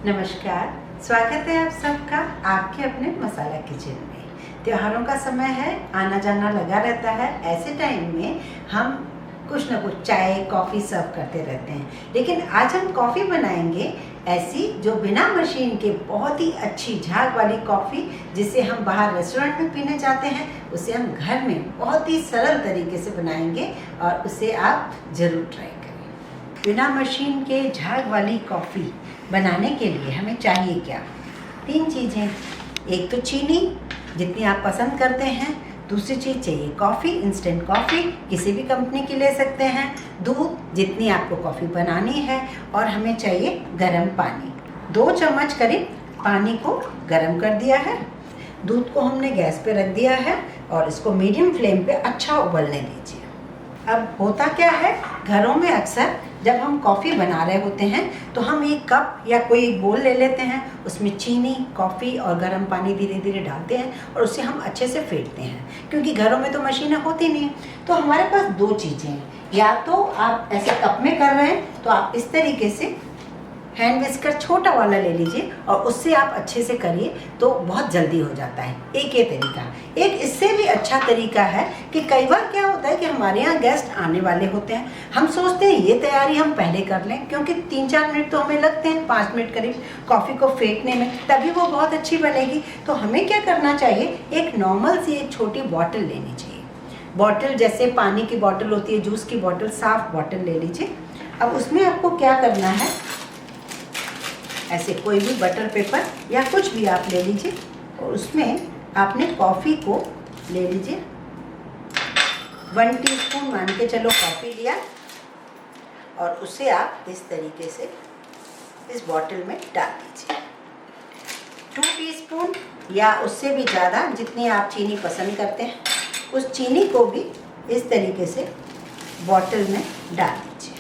नमस्कार, स्वागत है आप सबका आपके अपने मसाला किचन में। त्योहारों का समय है, आना जाना लगा रहता है। ऐसे टाइम में हम कुछ ना कुछ चाय कॉफ़ी सर्व करते रहते हैं, लेकिन आज हम कॉफ़ी बनाएंगे ऐसी जो बिना मशीन के बहुत ही अच्छी झाग वाली कॉफ़ी, जिसे हम बाहर रेस्टोरेंट में पीने जाते हैं, उसे हम घर में बहुत ही सरल तरीके से बनाएंगे और उसे आप ज़रूर ट्राई करें। बिना मशीन के झाग वाली कॉफ़ी बनाने के लिए हमें चाहिए क्या? 3 चीज़ें। एक तो चीनी जितनी आप पसंद करते हैं, दूसरी चीज़ चाहिए कॉफ़ी, इंस्टेंट कॉफ़ी किसी भी कंपनी की ले सकते हैं, दूध जितनी आपको कॉफ़ी बनानी है, और हमें चाहिए गरम पानी। 2 चम्मच करीब पानी को गरम कर दिया है। दूध को हमने गैस पे रख दिया है और इसको मीडियम फ्लेम पे अच्छा उबलने दीजिए। अब होता क्या है, घरों में अक्सर जब हम कॉफ़ी बना रहे होते हैं तो हम एक कप या कोई बोल ले लेते हैं, उसमें चीनी, कॉफ़ी और गर्म पानी धीरे धीरे डालते हैं और उसे हम अच्छे से फेंटते हैं, क्योंकि घरों में तो मशीनें होती नहीं। तो हमारे पास 2 चीज़ें हैं। या तो आप ऐसे कप में कर रहे हैं तो आप इस तरीके से हैंड विस्कर छोटा वाला ले लीजिए और उससे आप अच्छे से करिए तो बहुत जल्दी हो जाता है। एक ये तरीका। एक इससे भी अच्छा तरीका है कि कई बार क्या होता है कि हमारे यहाँ गेस्ट आने वाले होते हैं, हम सोचते हैं ये तैयारी हम पहले कर लें, क्योंकि 3-4 मिनट तो हमें लगते हैं, 5 मिनट करीब कॉफ़ी को फेंटने में, तभी वो बहुत अच्छी बनेगी। तो हमें क्या करना चाहिए, एक नॉर्मल सी एक छोटी बॉटल लेनी चाहिए। बॉटल जैसे पानी की बॉटल होती है, जूस की बॉटल, साफ बॉटल ले लीजिए। अब उसमें आपको क्या करना है, ऐसे कोई भी बटर पेपर या कुछ भी आप ले लीजिए और उसमें आपने कॉफ़ी को ले लीजिए। 1 टीस्पून मान के चलो कॉफ़ी लिया और उसे आप इस तरीके से इस बॉटल में डाल दीजिए। 2 टीस्पून या उससे भी ज़्यादा जितनी आप चीनी पसंद करते हैं, उस चीनी को भी इस तरीके से बॉटल में डाल दीजिए।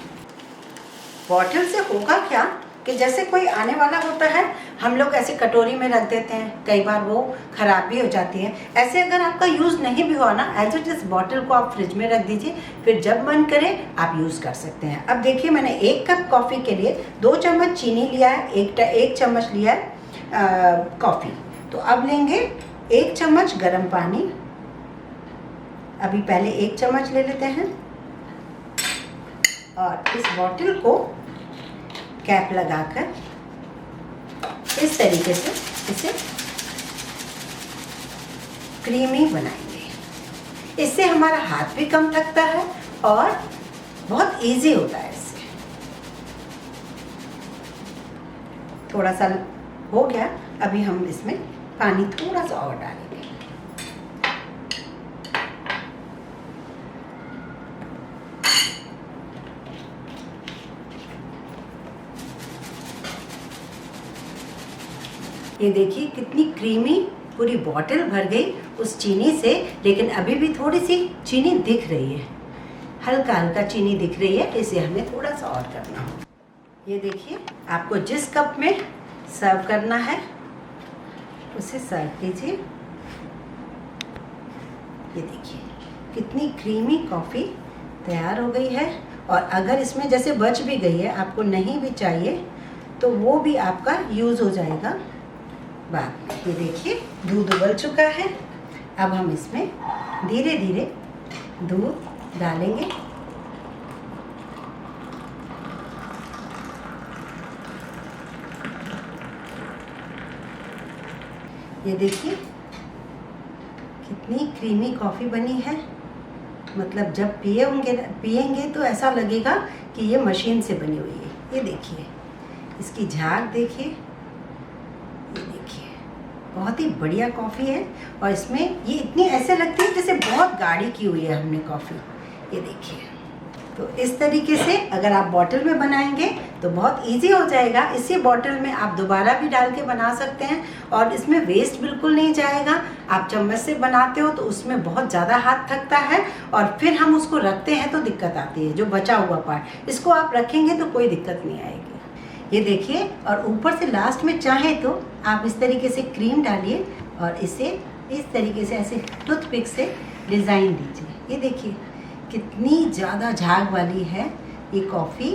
बॉटल से होगा क्या कि जैसे कोई आने वाला होता है, हम लोग ऐसे कटोरी में रख देते हैं, कई बार वो ख़राब भी हो जाती है। ऐसे अगर आपका यूज़ नहीं भी हुआ ना, एज इट इज़ बॉटल को आप फ्रिज में रख दीजिए, फिर जब मन करे आप यूज़ कर सकते हैं। अब देखिए, मैंने 1 कप कॉफ़ी के लिए 2 चम्मच चीनी लिया है, 1 चम्मच लिया है कॉफ़ी। तो अब लेंगे 1 चम्मच गर्म पानी। अभी पहले 1 चम्मच ले लेते हैं और इस बॉटल को कैप लगाकर इस तरीके से इसे क्रीमी बनाएंगे। इससे हमारा हाथ भी कम थकता है और बहुत इजी होता है। इससे थोड़ा सा हो गया, अभी हम इसमें पानी थोड़ा सा और डालेंगे। ये देखिए कितनी क्रीमी पूरी बॉटल भर गई उस चीनी से, लेकिन अभी भी थोड़ी सी चीनी दिख रही है, हल्का हल्का चीनी दिख रही है, इसे हमें थोड़ा सा और करना हो। ये देखिए, आपको जिस कप में सर्व करना है उसे सर्व कीजिए। ये देखिए कितनी क्रीमी कॉफ़ी तैयार हो गई है। और अगर इसमें जैसे बच भी गई है, आपको नहीं भी चाहिए, तो वो भी आपका यूज़ हो जाएगा बाद में। ये देखिए दूध उबल चुका है। अब हम इसमें धीरे धीरे दूध डालेंगे। ये देखिए कितनी क्रीमी कॉफ़ी बनी है। मतलब जब पिएंगे तो ऐसा लगेगा कि ये मशीन से बनी हुई है। ये देखिए, इसकी झाग देखिए, बहुत ही बढ़िया कॉफ़ी है। और इसमें ये इतनी ऐसे लगती है जैसे बहुत गाढ़ी की हुई है हमने कॉफ़ी। ये देखिए, तो इस तरीके से अगर आप बॉटल में बनाएंगे तो बहुत इजी हो जाएगा। इसी बॉटल में आप दोबारा भी डाल के बना सकते हैं और इसमें वेस्ट बिल्कुल नहीं जाएगा। आप चम्मच से बनाते हो तो उसमें बहुत ज़्यादा हाथ थकता है और फिर हम उसको रखते हैं तो दिक्कत आती है, जो बचा हुआ पार्ट। इसको आप रखेंगे तो कोई दिक्कत नहीं आएगी। ये देखिए, और ऊपर से लास्ट में चाहे तो आप इस तरीके से क्रीम डालिए और इसे इस तरीके से ऐसे टूथपिक से डिज़ाइन दीजिए। ये देखिए कितनी ज़्यादा झाग वाली है ये कॉफ़ी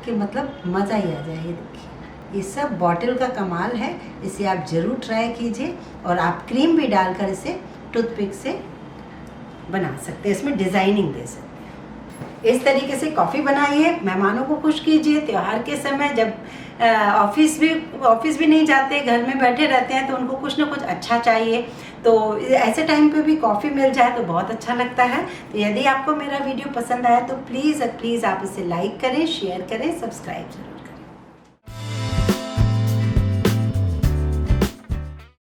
कि मतलब मज़ा ही आ जाए। ये देखिए ये सब बॉटल का कमाल है, इसे आप ज़रूर ट्राई कीजिए। और आप क्रीम भी डालकर इसे टूथपिक से बना सकते हैं, इसमें डिज़ाइनिंग दे सकते हैं। इस तरीके से कॉफ़ी बनाइए, मेहमानों को खुश कीजिए। त्यौहार के समय जब ऑफिस भी नहीं जाते, घर में बैठे रहते हैं, तो उनको कुछ ना कुछ अच्छा चाहिए, तो ऐसे टाइम पे भी कॉफ़ी मिल जाए तो बहुत अच्छा लगता है। तो यदि आपको मेरा वीडियो पसंद आया तो प्लीज़ आप इसे लाइक करें, शेयर करें, सब्सक्राइब करें।